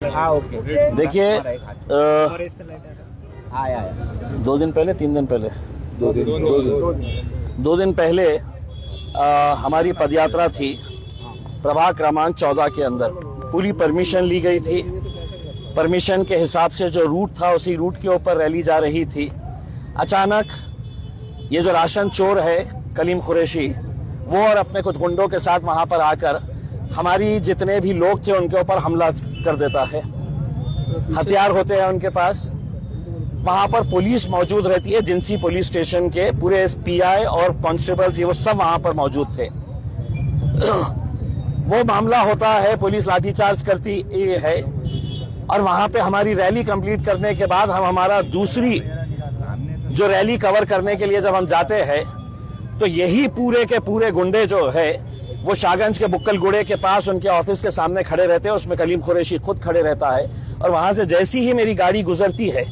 हाँ ओके। देखिए आया 2 दिन पहले 3 दिन पहले 2 दिन पहले हमारी पदयात्रा थी प्रभाग क्रमांक 14 के अंदर। पूरी परमिशन ली गई थी। परमिशन के हिसाब से जो रूट था उसी रूट के ऊपर रैली जा रही थी। अचानक ये जो राशन चोर है कलीम कुरैशी, वो और अपने कुछ गुंडों के साथ वहाँ पर आकर हमारी जितने भी लोग थे उनके ऊपर हमला कर देता है। हथियार होते हैं उनके पास। वहाँ पर पुलिस मौजूद रहती है, जिंसी पुलिस स्टेशन के पूरे पीआई और कांस्टेबल्स ये वो सब वहाँ पर मौजूद थे। वो मामला होता है, पुलिस लाठीचार्ज करती है और वहाँ पे हमारी रैली कंप्लीट करने के बाद हम हमारा दूसरी जो रैली कवर करने के लिए जब हम जाते हैं तो यही पूरे के पूरे गुंडे जो है वो शाहगंज के बुक्कल गुड़े के पास उनके ऑफिस के सामने खड़े रहते हैं। उसमें कलीम कुरैशी खुद खड़े रहता है और वहां से जैसी ही मेरी गाड़ी गुजरती है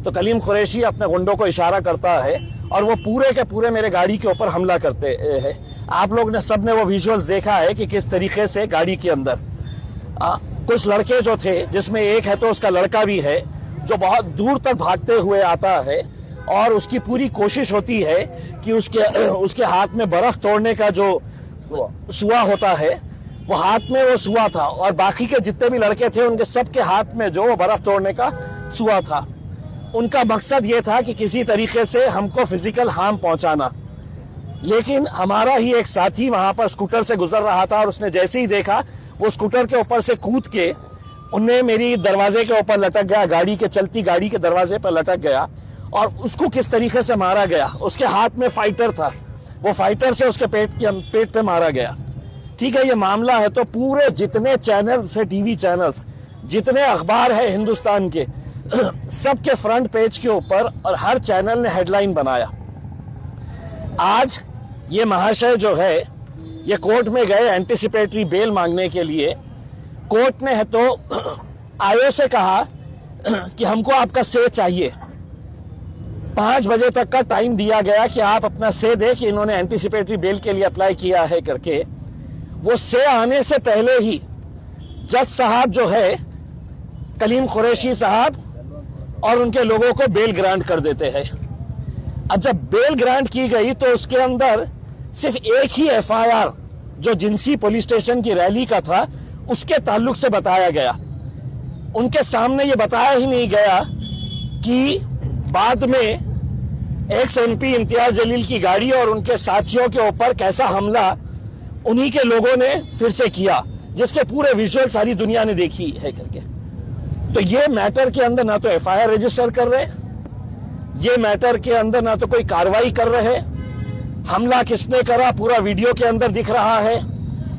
तो कलीम कुरैशी अपने गुंडों को इशारा करता है और वो पूरे के पूरे मेरे गाड़ी के ऊपर हमला करते हैं। आप लोग ने सबने वो विजुअल्स देखा है कि किस तरीके से गाड़ी के अंदर कुछ लड़के जो थे, जिसमें एक है तो उसका लड़का भी है जो बहुत दूर तक भागते हुए आता है और उसकी पूरी कोशिश होती है कि उसके हाथ में बर्फ तोड़ने का जो सुआ होता है वो हाथ में वो सुआ था और बाकी के जितने भी लड़के थे उनके सबके हाथ में जो बर्फ तोड़ने का सुआ था। उनका मकसद ये था कि किसी तरीके से हमको फिजिकल हार्म पहुंचाना। लेकिन हमारा ही एक साथी वहां पर स्कूटर से गुजर रहा था और उसने जैसे ही देखा वो स्कूटर के ऊपर से कूद के उन्हें मेरी दरवाजे के ऊपर लटक गया, गाड़ी के चलती गाड़ी के दरवाजे पर लटक गया और उसको किस तरीके से मारा गया। उसके हाथ में फाइटर था, वो फाइटर से उसके पेट पे मारा गया। ठीक है, ये मामला है तो पूरे जितने चैनल्स है, टीवी चैनल्स, जितने अखबार है हिंदुस्तान के, सबके फ्रंट पेज के ऊपर और हर चैनल ने हेडलाइन बनाया। आज ये महाशय जो है ये कोर्ट में गए एंटिसिपेटरी बेल मांगने के लिए। कोर्ट ने है तो आयो से कहा कि हमको आपका से चाहिए। 5 बजे तक का टाइम दिया गया कि आप अपना से दे कि इन्होंने एंटिसिपेटरी बेल के लिए अप्लाई किया है करके। वो से आने से पहले ही जज साहब जो है कलीम कुरैशी साहब और उनके लोगों को बेल ग्रांट कर देते हैं। अब जब बेल ग्रांट की गई तो उसके अंदर सिर्फ एक ही एफआईआर जो जिंसी पुलिस स्टेशन की रैली का था उसके ताल्लुक से बताया गया। उनके सामने ये बताया ही नहीं गया कि बाद में एक्स एमपी इम्तियाज जलील की गाड़ी और उनके साथियों के ऊपर कैसा हमला उन्हीं के लोगों ने फिर से किया, जिसके पूरे विजुअल सारी दुनिया ने देखी है करके। तो ये मैटर के अंदर ना तो एफआईआर रजिस्टर कर रहे, ये मैटर के अंदर ना तो कोई कार्रवाई कर रहे। हमला किसने करा पूरा वीडियो के अंदर दिख रहा है,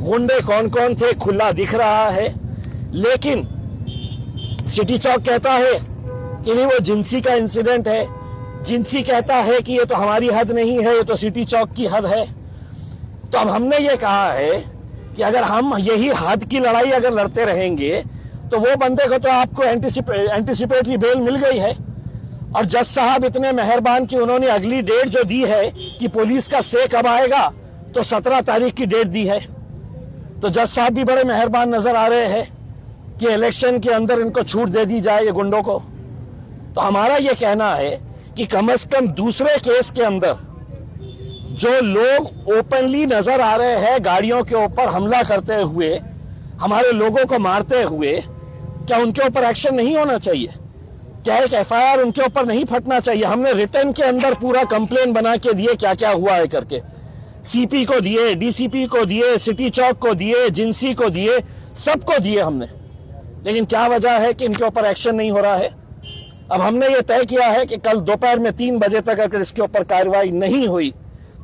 गुंडे कौन कौन थे खुला दिख रहा है। लेकिन सिटी चौक कहता है कि नहीं वो जिंसी का इंसिडेंट है, जिंसी कहता है कि ये तो हमारी हद नहीं है, ये तो सिटी चौक की हद है। तो अब हमने ये कहा है कि अगर हम यही हद की लड़ाई अगर लड़ते रहेंगे तो वो बंदे को तो आपको एंटिसिपेटरी बेल मिल गई है और जज साहब इतने मेहरबान कि उन्होंने अगली डेट जो दी है कि पुलिस का से कब आएगा तो 17 तारीख की डेट दी है। तो जज साहब भी बड़े मेहरबान नजर आ रहे हैं कि इलेक्शन के अंदर इनको छूट दे दी जाए ये गुंडों को। तो हमारा ये कहना है कि कम से कम दूसरे केस के अंदर जो लोग ओपनली नजर आ रहे हैं गाड़ियों के ऊपर हमला करते हुए, हमारे लोगों को मारते हुए, क्या उनके ऊपर एक्शन नहीं होना चाहिए? क्या एक एफआईआर उनके ऊपर नहीं फटना चाहिए? हमने रिटर्न के अंदर पूरा कंप्लेन बना के दिए क्या क्या हुआ है करके, सीपी को दिए, डीसीपी को दिए, सिटी चौक को दिए, जिंसी को दिए, सबको दिए हमने। लेकिन क्या वजह है कि इनके ऊपर एक्शन नहीं हो रहा है? अब हमने ये तय किया है कि कल दोपहर में 3 बजे तक अगर इसके ऊपर कार्रवाई नहीं हुई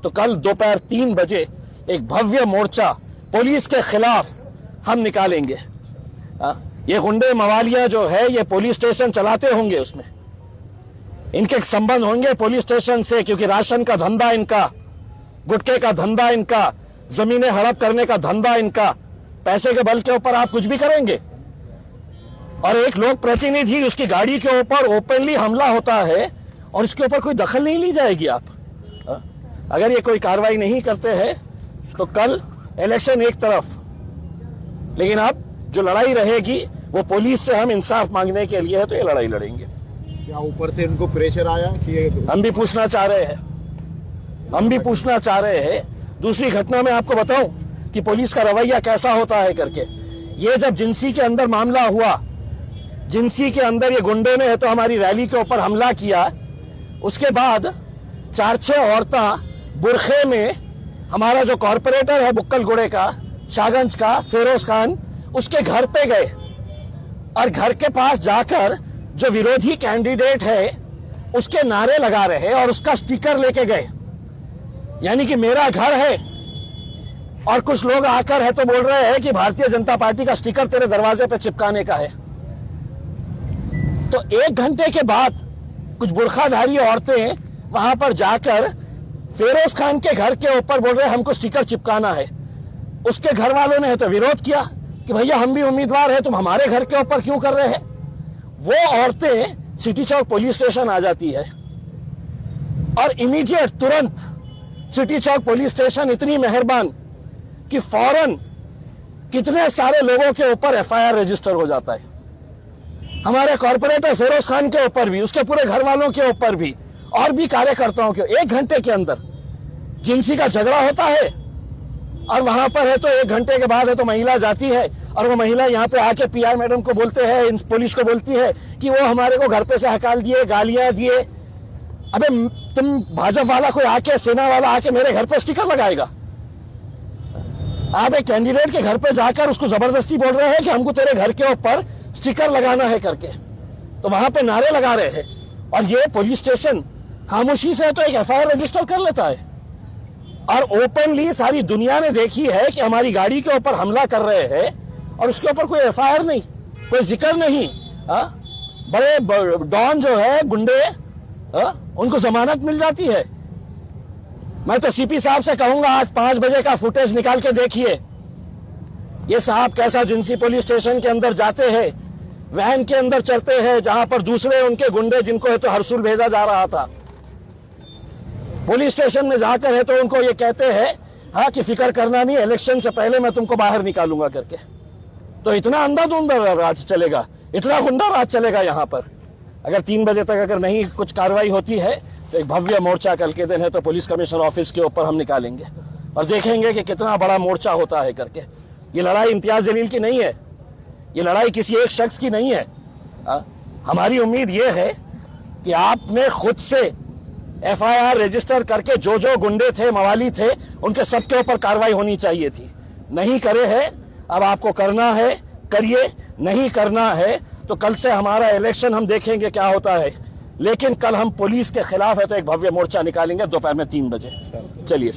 तो कल दोपहर 3 बजे एक भव्य मोर्चा पुलिस के खिलाफ हम निकालेंगे। ये गुंडे मवालिया जो है ये पुलिस स्टेशन चलाते होंगे, उसमें इनके संबंध होंगे पुलिस स्टेशन से, क्योंकि राशन का धंधा इनका, गुटखे का धंधा इनका, जमीनें हड़प करने का धंधा इनका। पैसे के बल के ऊपर आप कुछ भी करेंगे। और एक लोक प्रतिनिधि उसकी गाड़ी के ऊपर ओपनली हमला होता है और इसके ऊपर कोई दखल नहीं ली जाएगी। आप अगर ये कोई कार्रवाई नहीं करते हैं तो कल इलेक्शन एक तरफ, लेकिन अब जो लड़ाई रहेगी वो पुलिस से हम इंसाफ मांगने के लिए है तो ये लड़ाई लड़ेंगे। क्या ऊपर से उनको प्रेशर आया कि हम भी पूछना चाह रहे हैं, हम भी पूछना चाह रहे हैं। दूसरी घटना में आपको बताऊं कि पुलिस का रवैया कैसा होता है करके। ये जब जिंसी के अंदर मामला हुआ, जिंसी के अंदर ये गुंडों ने तो हमारी रैली के ऊपर हमला किया, उसके बाद 4-6 औरतें बुरखे में हमारा जो कॉरपोरेटर है बुक्कलगुड़े का, शाहगंज का, फिरोज खान, उसके घर पे गए और घर के पास जाकर जो विरोधी कैंडिडेट है उसके नारे लगा रहे और उसका स्टिकर लेके गए, यानी कि मेरा घर है। और कुछ लोग आकर है तो बोल रहे हैं कि भारतीय जनता पार्टी का स्टिकर तेरे दरवाजे पे चिपकाने का है। तो 1 घंटे के बाद कुछ बुरखाधारी औरतें वहां पर जाकर फिरोज खान के घर के ऊपर बोल रहे हैं हमको स्टिकर चिपकाना है। उसके घर वालों ने तो विरोध किया कि भैया हम भी उम्मीदवार हैं, तुम हमारे घर के ऊपर क्यों कर रहे हैं। वो औरतें सिटी चौक पुलिस स्टेशन आ जाती है और इमीडिएट तुरंत सिटी चौक पुलिस स्टेशन इतनी मेहरबान कि फौरन कितने सारे लोगों के ऊपर एफआईआर रजिस्टर हो जाता है। हमारे कॉर्पोरेटर फिरोज खान के ऊपर भी, उसके पूरे घर वालों के ऊपर भी और भी कार्यकर्ताओं के। 1 घंटे के अंदर जिनसी का झगड़ा होता है और वहां पर है तो 1 घंटे के बाद है तो महिला जाती है और वो महिला यहाँ पे आके पीआर मैडम को बोलते हैं, पुलिस को बोलती है कि वो हमारे को घर पे से हकाल दिए, गालियां दिए। अबे तुम भाजपा वाला कोई आके, सेना वाला आके मेरे घर पे स्टिकर लगाएगा? आप एक कैंडिडेट के घर पे जाकर उसको जबरदस्ती बोल रहे हैं कि हमको तेरे घर के ऊपर स्टिकर लगाना है करके, तो वहां पे नारे लगा रहे हैं। और ये पुलिस स्टेशन खामोशी से तो एक एफआईआर रजिस्टर कर लेता है और ओपनली सारी दुनिया ने देखी है कि हमारी गाड़ी के ऊपर हमला कर रहे हैं और उसके ऊपर कोई एफआईआर नहीं, कोई जिक्र नहीं। बड़े डॉन जो है गुंडे, उनको जमानत मिल जाती है। मैं तो सीपी साहब से कहूंगा आज 5 बजे का फुटेज निकाल के देखिए, ये साहब कैसा जिंसी पुलिस स्टेशन के अंदर जाते हैं, वैन के अंदर चढ़ते हैं जहां पर दूसरे उनके गुंडे जिनको है तो हरसूल भेजा जा रहा था, पुलिस स्टेशन में जाकर है तो उनको ये कहते हैं हाँ कि फिक्र करना नहीं, इलेक्शन से पहले मैं तुमको बाहर निकालूंगा करके। तो इतना अंधाधुंध राज चलेगा, इतना गुंडा राज चलेगा यहाँ पर। अगर 3 बजे तक अगर नहीं कुछ कार्रवाई होती है तो एक भव्य मोर्चा कल के दिन है तो पुलिस कमिश्नर ऑफिस के ऊपर हम निकालेंगे और देखेंगे कि कितना बड़ा मोर्चा होता है करके। ये लड़ाई इम्तियाज जलील की नहीं है, ये लड़ाई किसी एक शख्स की नहीं है। हमारी उम्मीद ये है कि आपने खुद से एफआईआर रजिस्टर करके जो जो गुंडे थे, मवाली थे, उनके सबके ऊपर कार्रवाई होनी चाहिए थी। नहीं करे है, अब आपको करना है, करिए। नहीं करना है तो कल से हमारा इलेक्शन हम देखेंगे क्या होता है, लेकिन कल हम पुलिस के खिलाफ है तो एक भव्य मोर्चा निकालेंगे दोपहर में 3 बजे। चलिए।